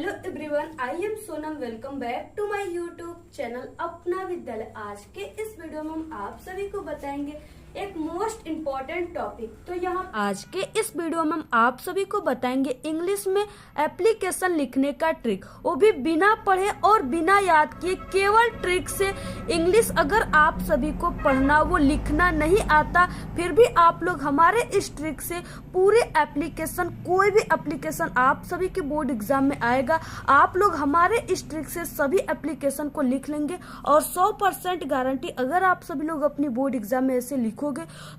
Hello everyone, I am Sonam. Welcome back to my YouTube channel Apna Vidyalaya. आज के इस video में हम आप सभी को बताएंगे एक मोस्ट इम्पोर्टेंट टॉपिक। तो यहाँ आज के इस वीडियो में हम आप सभी को बताएंगे इंग्लिश में एप्लीकेशन लिखने का ट्रिक, वो भी बिना पढ़े और बिना याद किए, केवल ट्रिक से इंग्लिश। अगर आप सभी को पढ़ना वो लिखना नहीं आता, फिर भी आप लोग हमारे इस ट्रिक से पूरे एप्लीकेशन, कोई भी एप्लीकेशन आप सभी के बोर्ड एग्जाम में आएगा, आप लोग हमारे इस ट्रिक से सभी एप्लीकेशन को लिख लेंगे। और 100% गारंटी, अगर आप सभी लोग अपनी बोर्ड एग्जाम में ऐसे लिखोगे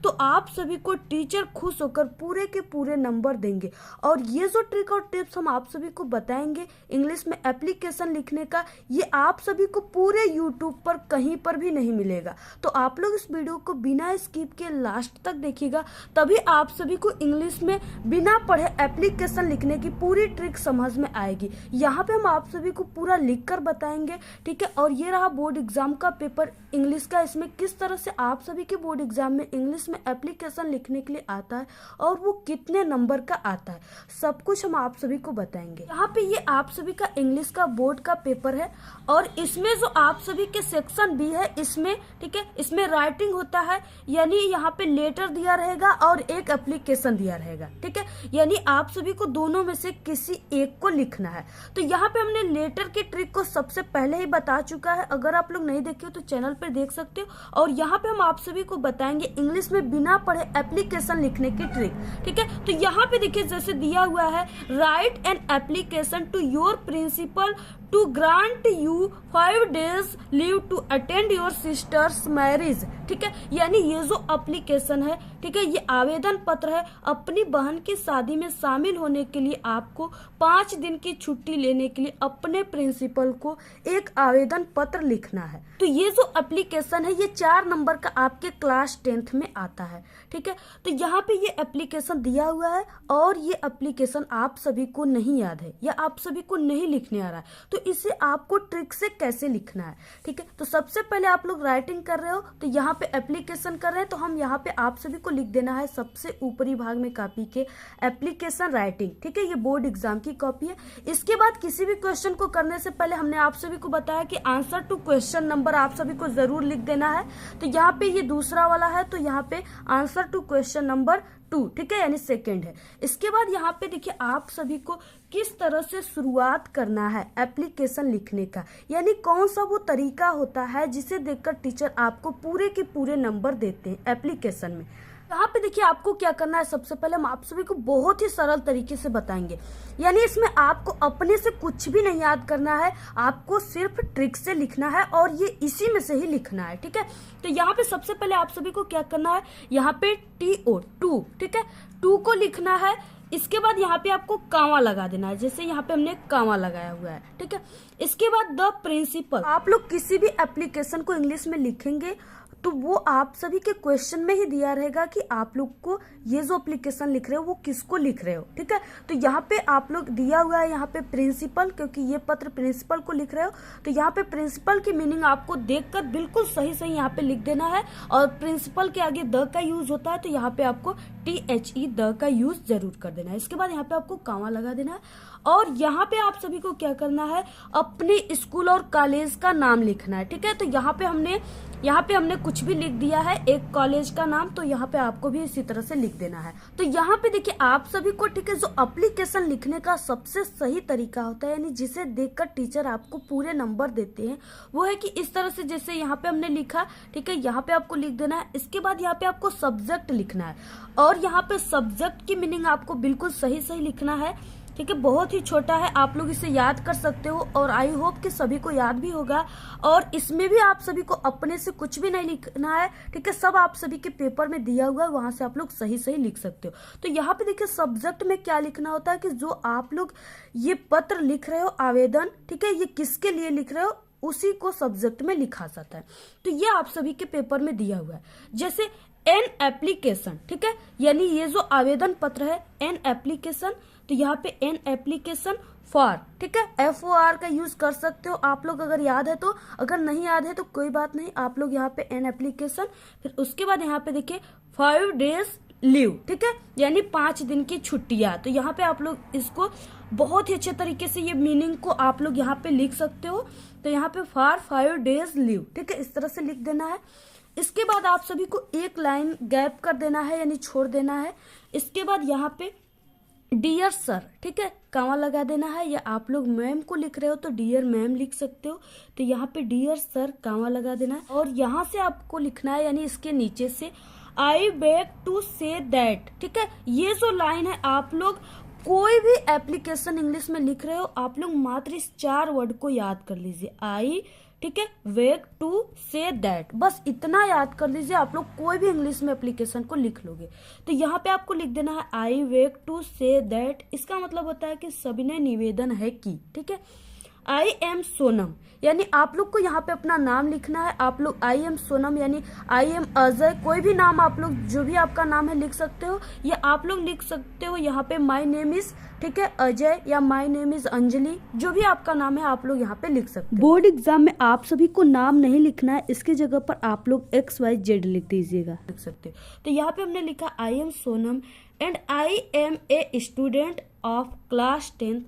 तो आप सभी को टीचर खुश होकर पूरे के पूरे नंबर देंगे। और ये जो ट्रिक और टिप्स हम आप सभी को बताएंगे इंग्लिश में एप्लीकेशन लिखने का, ये आप सभी को पूरे यूट्यूब पर कहीं पर भी नहीं मिलेगा। तो आप लोग इस वीडियो को बिना स्किप के लास्ट तक देखिएगा, तभी आप सभी को इंग्लिश में बिना पढ़े एप्लीकेशन लिखने की पूरी ट्रिक समझ में आएगी। यहाँ पे हम आप सभी को पूरा लिख कर बताएंगे, ठीक है। और ये रहा बोर्ड एग्जाम का पेपर इंग्लिश का। इसमें किस तरह से आप सभी के बोर्ड एग्जाम में इंग्लिश में एप्लीकेशन लिखने के लिए आता है और वो कितने नंबर का आता है, सब कुछ हम आप सभी को बताएंगे। यहाँ पे ये आप सभी का इंग्लिश का बोर्ड का पेपर है और इसमें जो आप सभी के सेक्शन बी है, इसमें, ठीक है, इसमें राइटिंग होता है, यानी यहाँ पे लेटर दिया रहेगा और एक एप्लीकेशन दिया रहेगा, ठीक है। यानी आप सभी को दोनों में से किसी एक को लिखना है। तो यहाँ पे हमने लेटर की ट्रिक को सबसे पहले ही बता चुका है, अगर आप लोग नहीं देखे हो तो चैनल पर देख सकते हो। और यहाँ पे हम आप सभी को बताएंगे इंग्लिश में बिना पढ़े एप्लीकेशन लिखने की ट्रिक, ठीक है। तो यहाँ पे देखिए जैसे दिया हुआ है, write an application to your principal to grant you 5 days leave to attend your sister's marriage, ठीक है। यानी ये जो एप्लीकेशन है, ठीक है, ये आवेदन पत्र है। अपनी बहन की शादी में शामिल होने के लिए आपको 5 दिन की छुट्टी लेने के लिए अपने प्रिंसिपल को एक आवेदन पत्र लिखना है। तो ये जो एप्लीकेशन है ये 4 नंबर का आपके क्लास 10th में आता है, ठीक है। तो यहाँ पे ये एप्लीकेशन दिया हुआ है और ये एप्लीकेशन आप सभी को नहीं याद है या आप सभी को नहीं लिखने आ रहा है, तो इसे आपको ट्रिक से कैसे लिखना है, ठीक है। तो सबसे पहले आप लोग राइटिंग कर रहे हो तो यहाँ पे एप्लीकेशन कर रहे हैं, तो हम यहाँ पे आप सभी को लिख देना है सबसे ऊपरी भाग में कॉपी के एप्लीकेशन राइटिंग, ठीक है। ये बोर्ड एग्जाम की कॉपी है। इसके बाद किसी भी क्वेश्चन को करने से पहले हमने आप सभी को बताया कि आंसर टू क्वेश्चन नंबर आप सभी को जरूर लिख देना है। तो यहाँ पे ये दूसरा वाला है, तो यहाँ पे आंसर टू क्वेश्चन नंबर 2, ठीक है, यानी सेकंड है। इसके बाद यहाँ पे देखिए आप सभी को किस तरह से शुरुआत करना है एप्लीकेशन लिखने का, यानी कौन सा वो तरीका होता है जिसे देखकर टीचर आपको पूरे के पूरे नंबर देते हैं एप्लीकेशन में। यहाँ पे देखिए आपको क्या करना है, सबसे पहले हम आप सभी को बहुत ही सरल तरीके से बताएंगे, यानी इसमें आपको अपने से कुछ भी नहीं याद करना है, आपको सिर्फ ट्रिक से लिखना है और ये इसी में से ही लिखना है, ठीक है। तो यहाँ पे सबसे पहले आप सभी को क्या करना है, यहाँ पे TO 2, ठीक है, 2 को लिखना है। इसके बाद यहाँ पे आपको कामा लगा देना है, जैसे यहाँ पे हमने कामा लगाया हुआ है, ठीक है। इसके बाद द प्रिंसिपल, आप लोग किसी भी एप्लीकेशन को इंग्लिश में लिखेंगे तो वो आप सभी के क्वेश्चन में ही दिया रहेगा कि आप लोग को ये जो एप्लीकेशन लिख रहे हो वो किसको लिख रहे हो, ठीक है। तो यहाँ पे आप लोग दिया हुआ है यहाँ पे प्रिंसिपल, क्योंकि ये पत्र प्रिंसिपल को लिख रहे हो, तो यहाँ पे प्रिंसिपल की मीनिंग आपको देखकर बिल्कुल सही सही यहाँ पे लिख देना है। और प्रिंसिपल के आगे द का यूज होता है, तो यहाँ पे आपको THE द का यूज जरूर कर देना है। इसके बाद यहाँ पे आपको कामा लगा देना है और यहाँ पे आप सभी को क्या करना है, अपने स्कूल और कॉलेज का नाम लिखना है, ठीक है। तो यहाँ पे हमने कुछ भी लिख दिया है, एक कॉलेज का नाम, तो यहाँ पे आपको भी इसी तरह से लिख देना है। तो यहाँ पे देखिए आप सभी को, ठीक है, जो एप्लीकेशन लिखने का सबसे सही तरीका होता है, यानी जिसे देखकर टीचर आपको पूरे नंबर देते हैं, वो है कि इस तरह से, जैसे यहाँ पे हमने लिखा, ठीक है, यहाँ पे आपको लिख देना है। इसके बाद यहाँ पे आपको सब्जेक्ट लिखना है और यहाँ पे सब्जेक्ट की मीनिंग आपको बिल्कुल सही सही लिखना है, ठीक है। बहुत ही छोटा है, आप लोग इसे याद कर सकते हो और आई होप कि सभी को याद भी होगा। और इसमें भी आप सभी को अपने से कुछ भी नहीं लिखना है, ठीक है, सब आप सभी के पेपर में दिया हुआ है, वहां से आप लोग सही सही लिख सकते हो। तो यहाँ पे देखिए सब्जेक्ट में क्या लिखना होता है कि जो आप लोग ये पत्र लिख रहे हो, आवेदन, ठीक है, ये किसके लिए लिख रहे हो, उसी को सब्जेक्ट में लिखा जाता है। तो ये आप सभी के पेपर में दिया हुआ है, जैसे एन एप्लीकेशन, ठीक है, यानी ये जो आवेदन पत्र है एन एप्लीकेशन, तो यहाँ पे एन एप्लीकेशन फॉर, ठीक है, FOR का यूज कर सकते हो आप लोग अगर याद है तो, अगर नहीं याद है तो कोई बात नहीं, आप लोग यहाँ पे एन एप्लीकेशन, फिर उसके बाद यहाँ पे देखिए 5 days लीव, ठीक है, यानी 5 दिन की छुट्टियां। तो यहाँ पे आप लोग इसको बहुत ही अच्छे तरीके से ये मीनिंग को आप लोग यहाँ पे लिख सकते हो। तो यहाँ पे फॉर 5 days लीव, ठीक है, इस तरह से लिख देना है। इसके बाद आप सभी को एक लाइन गैप कर देना है, यानी छोड़ देना है। इसके बाद यहाँ पे डियर सर, ठीक है, कॉमा लगा देना है, या आप लोग मैम को लिख रहे हो तो डियर मैम लिख सकते हो। तो यहाँ पे डियर सर कॉमा लगा देना है, और यहाँ से आपको लिखना है, यानी इसके नीचे से I beg to say that, ठीक है। ये जो लाइन है, आप लोग कोई भी एप्लीकेशन इंग्लिश में लिख रहे हो, आप लोग मात्र इस 4 वर्ड को याद कर लीजिए, आई, ठीक है, वेग टू से दैट, बस इतना याद कर लीजिए। आप लोग कोई भी इंग्लिश में एप्लीकेशन को लिख लोगे तो यहाँ पे आपको लिख देना है आई वेग टू से दैट। इसका मतलब होता है कि सविनय निवेदन है कि, ठीक है, आई एम सोनम, यानी आप लोग को यहाँ पे अपना नाम लिखना है। आप लोग आई एम सोनम यानी आई एम अजय, कोई भी नाम आप लोग जो भी आपका नाम है लिख सकते हो, या आप लोग लिख सकते हो यहाँ पे माई नेम इज, ठीक है, अजय, या माई नेम इज अंजलि, जो भी आपका नाम है आप लोग यहाँ पे लिख सकते हो। बोर्ड एग्जाम में आप सभी को नाम नहीं लिखना है, इसकी जगह पर आप लोग XYZ लिख दीजिएगा, लिख सकते हो। तो यहाँ पे हमने लिखा I am Sonam and I am a student of class 10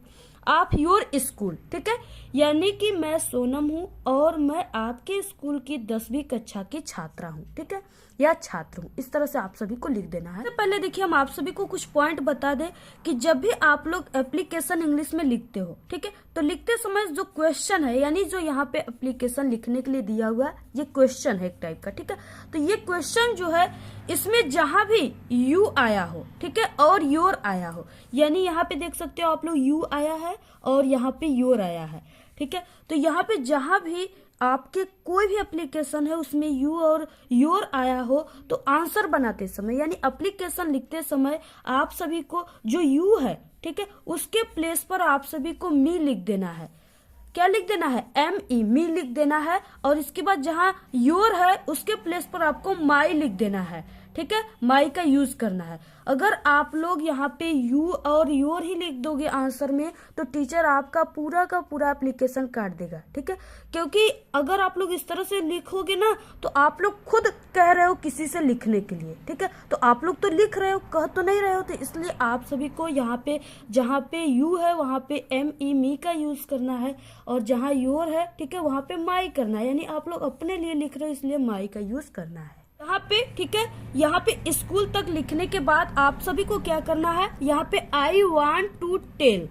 of your school, ठीक है, यानी कि मैं सोनम हूँ और मैं आपके स्कूल की 10वीं कक्षा की छात्रा हूँ, ठीक है, या छात्र हूँ। इस तरह से आप सभी को लिख देना है। तो पहले देखिए हम आप सभी को कुछ पॉइंट बता दें कि जब भी आप लोग एप्लीकेशन इंग्लिश में लिखते हो, ठीक है, तो लिखते समय जो क्वेश्चन है, यानी जो यहाँ पे एप्लीकेशन लिखने के लिए दिया हुआ है, ये क्वेश्चन है एक टाइप का, ठीक है। तो ये क्वेश्चन जो है, इसमें जहां भी यू आया हो, ठीक है, और योर आया हो, यानी यहाँ पे देख सकते हो आप लोग यू आया है और यहाँ पे योर आया है, ठीक है। तो यहाँ पे जहां भी आपके कोई भी एप्लीकेशन है उसमें यू और योर आया हो, तो आंसर बनाते समय यानी एप्लीकेशन लिखते समय आप सभी को जो यू है, ठीक है, उसके प्लेस पर आप सभी को मी लिख देना है। क्या लिख देना है? ME, मी लिख देना है। और इसके बाद जहां योर है उसके प्लेस पर आपको माई लिख देना है, ठीक है, माई का यूज करना है। अगर आप लोग यहाँ पे यू और योर ही लिख दोगे आंसर में तो टीचर आपका पूरा का पूरा एप्लीकेशन काट देगा, ठीक है, क्योंकि अगर आप लोग इस तरह से लिखोगे ना तो आप लोग खुद कह रहे हो किसी से लिखने के लिए, ठीक है, तो आप लोग तो लिख रहे हो, कह तो नहीं रहे हो, तो इसलिए आप सभी को यहाँ पे जहाँ पे यू है वहाँ पे ME, मी का यूज करना है, और जहाँ योर है, ठीक है, वहाँ पे माई करना है, यानी आप लोग अपने लिए लिख रहे हो इसलिए माई का यूज करना है यहाँ पे, ठीक है। यहाँ पे स्कूल तक लिखने के बाद आप सभी को क्या करना है, यहाँ पे आई वांट टू टेल,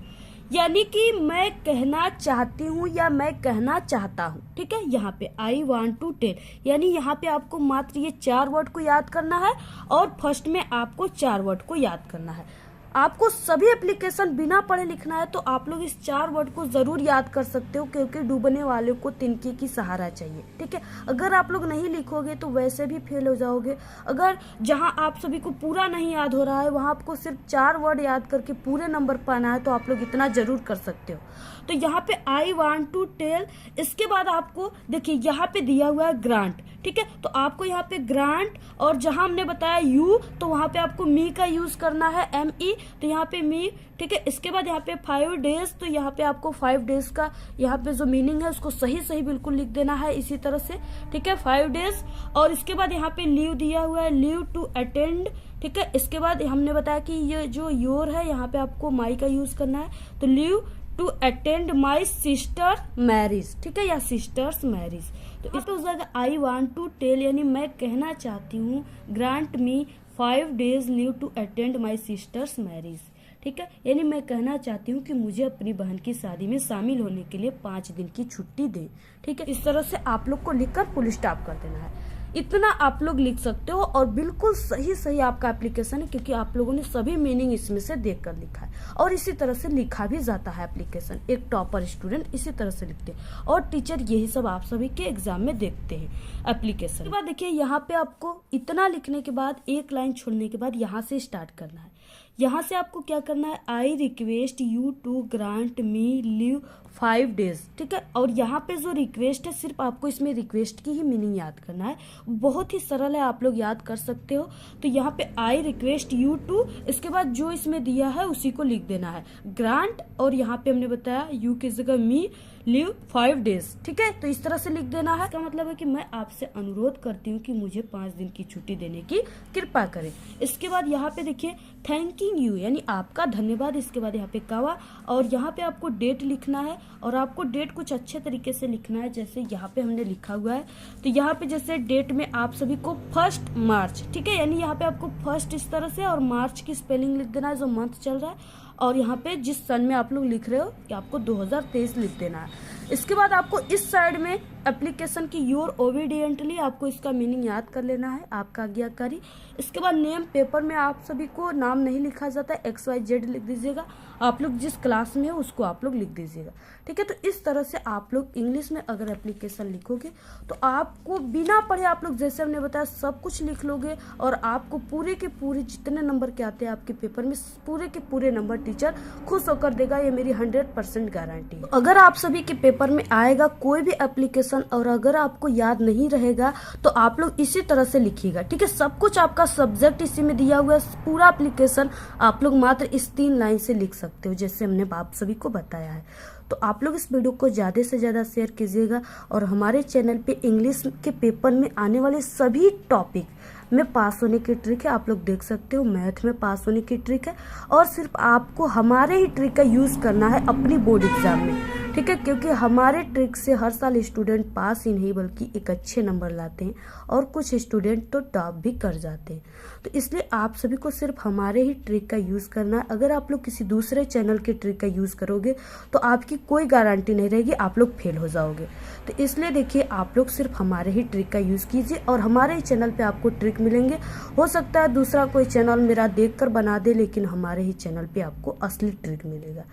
यानी कि मैं कहना चाहती हूँ या मैं कहना चाहता हूँ, ठीक है, यहाँ पे आई वांट टू टेल, यानी यहाँ पे आपको मात्र ये 4 वर्ड को याद करना है, और फर्स्ट में आपको 4 वर्ड को याद करना है। आपको सभी एप्लीकेशन बिना पढ़े लिखना है तो आप लोग इस 4 वर्ड को जरूर याद कर सकते हो, क्योंकि डूबने वाले को तिनके की सहारा चाहिए, ठीक है। अगर आप लोग नहीं लिखोगे तो वैसे भी फेल हो जाओगे। अगर जहां आप सभी को पूरा नहीं याद हो रहा है वहां आपको सिर्फ 4 वर्ड याद करके पूरे नंबर पाना है, तो आप लोग इतना जरूर कर सकते हो। तो यहाँ पे आई वांट टू टेल, इसके बाद आपको देखिए यहाँ पे दिया हुआ है ग्रांट, ठीक है, तो आपको यहाँ पे ग्रांट, और जहां हमने बताया यू तो वहां पे आपको मी का यूज करना है, ME, तो यहाँ पे मी, ठीक है। इसके बाद यहाँ पे 5 days, तो यहाँ पे आपको 5 days का यहाँ पे जो मीनिंग है उसको सही सही बिल्कुल लिख देना है इसी तरह से, ठीक है, 5 days। और इसके बाद यहाँ पे लीव दिया हुआ है, लीव टू अटेंड, ठीक है। इसके बाद हमने बताया कि ये जो योर है यहाँ पे आपको माई का यूज करना है, तो leave to attend my sister marriage, ठीक है, या सिस्टर्स मैरिज। तो इस पर आई वांट टू टेल, यानी मैं कहना चाहती हूँ, grant me 5 days leave to attend my sister's marriage, ठीक है, यानी मैं कहना चाहती हूँ कि मुझे अपनी बहन की शादी में शामिल होने के लिए 5 दिन की छुट्टी दे, ठीक है। इस तरह से आप लोग को लिखकर फुल स्टॉप कर देना है। इतना आप लोग लिख सकते हो और बिल्कुल सही सही आपका एप्लीकेशन है, क्योंकि आप लोगों ने सभी मीनिंग इसमें से देखकर लिखा है, और इसी तरह से लिखा भी जाता है एप्लीकेशन। एक टॉपर स्टूडेंट इसी तरह से लिखते हैं, और टीचर यही सब आप सभी के एग्जाम में देखते हैं एप्लीकेशन। के बाद देखिए यहाँ पे आपको इतना लिखने के बाद एक लाइन छोड़ने के बाद यहाँ से स्टार्ट करना है। यहाँ से आपको क्या करना है, I request you to grant me leave 5 days, ठीक है। और यहाँ पे जो रिक्वेस्ट है, सिर्फ आपको इसमें रिक्वेस्ट की ही मीनिंग याद करना है, बहुत ही सरल है, आप लोग याद कर सकते हो। तो यहाँ पे आई रिक्वेस्ट यू टू, इसके बाद जो इसमें दिया है उसी को लिख देना है, ग्रांट, और यहाँ पे हमने बताया यू की जगह मी लीव 5 डेज, ठीक है। तो इस तरह से लिख देना है। इसका मतलब है कि मैं आपसे अनुरोध करती हूँ कि मुझे 5 दिन की छुट्टी देने की कृपा करें। इसके बाद यहाँ पे देखिए थैंकिंग यू, यानी आपका धन्यवाद, इसके बाद यहाँ पे कवा, और यहाँ पे आपको डेट लिखना है, और आपको डेट कुछ अच्छे तरीके से लिखना है, जैसे यहाँ पे हमने लिखा हुआ है। तो यहाँ पे जैसे डेट में आप सभी को 1 मार्च, ठीक है, यानी यहाँ पे आपको फर्स्ट इस तरह से और मार्च की स्पेलिंग लिख देना है जो मंथ चल रहा है, और यहाँ पे जिस सन में आप लोग लिख रहे हो कि आपको 2023 लिख देना है। इसके बाद आपको इस साइड में एप्लीकेशन की योर ओबीडियंटली, आपको इसका मीनिंग याद कर लेना है, आपका आज्ञाकारी। इसके बाद नेम, पेपर में आप सभी को नाम नहीं लिखा जाता, XYZ लिख दीजिएगा, आप लोग जिस क्लास में हो उसको आप लोग लिख दीजिएगा, ठीक है। तो इस तरह से आप लोग इंग्लिश में अगर एप्लीकेशन लिखोगे तो आपको बिना पढ़े आप लोग, जैसे हमने बताया, सब कुछ लिख लोगे, और आपको पूरे के पूरे जितने नंबर के आते हैं आपके पेपर में, पूरे के पूरे नंबर टीचर खुश होकर देगा, ये मेरी 100% गारंटी है। अगर आप सभी के पेपर में आएगा कोई भी एप्लीकेशन और अगर आपको याद नहीं रहेगा तो आप लोग इसी तरह से लिखिएगा, ठीक है। सब कुछ आपका सब्जेक्ट इसी में दिया हुआ है, पूरा एप्लीकेशन आप लोग मात्र इस 3 लाइन से लिख सकते हो, जैसे हमने आप सभी को बताया है। तो आप लोग इस वीडियो को ज़्यादा से ज़्यादा शेयर कीजिएगा, और हमारे चैनल पे इंग्लिश के पेपर में आने वाले सभी टॉपिक में पास होने की ट्रिक है, आप लोग देख सकते हो, मैथ में पास होने की ट्रिक है, और सिर्फ आपको हमारे ही ट्रिक का यूज़ करना है अपनी बोर्ड एग्जाम में, ठीक है। क्योंकि हमारे ट्रिक से हर साल स्टूडेंट पास ही नहीं बल्कि एक अच्छे नंबर लाते हैं, और कुछ स्टूडेंट तो टॉप भी कर जाते हैं। तो इसलिए आप सभी को सिर्फ हमारे ही ट्रिक का यूज़ करना है। अगर आप लोग किसी दूसरे चैनल के ट्रिक का यूज़ करोगे तो आपकी कोई गारंटी नहीं रहेगी, आप लोग फेल हो जाओगे। तो इसलिए देखिए, आप लोग सिर्फ हमारे ही ट्रिक का यूज़ कीजिए, और हमारे ही चैनल पे आपको ट्रिक मिलेंगे। हो सकता है दूसरा कोई चैनल मेरा देखकर बना दे, लेकिन हमारे ही चैनल पे आपको असली ट्रिक मिलेगा।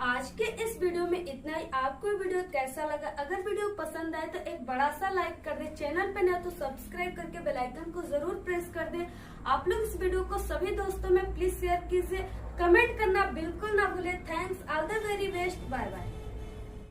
आज के इस वीडियो में इतना ही। आपको वीडियो कैसा लगा? अगर वीडियो पसंद आए तो एक बड़ा सा लाइक कर दे, चैनल पे ना तो सब्सक्राइब करके बेल आइकन को जरूर प्रेस कर दे। आप लोग इस वीडियो को सभी दोस्तों में प्लीज शेयर कीजिए, कमेंट करना बिल्कुल ना भूले। Thanks, all the very best, bye bye.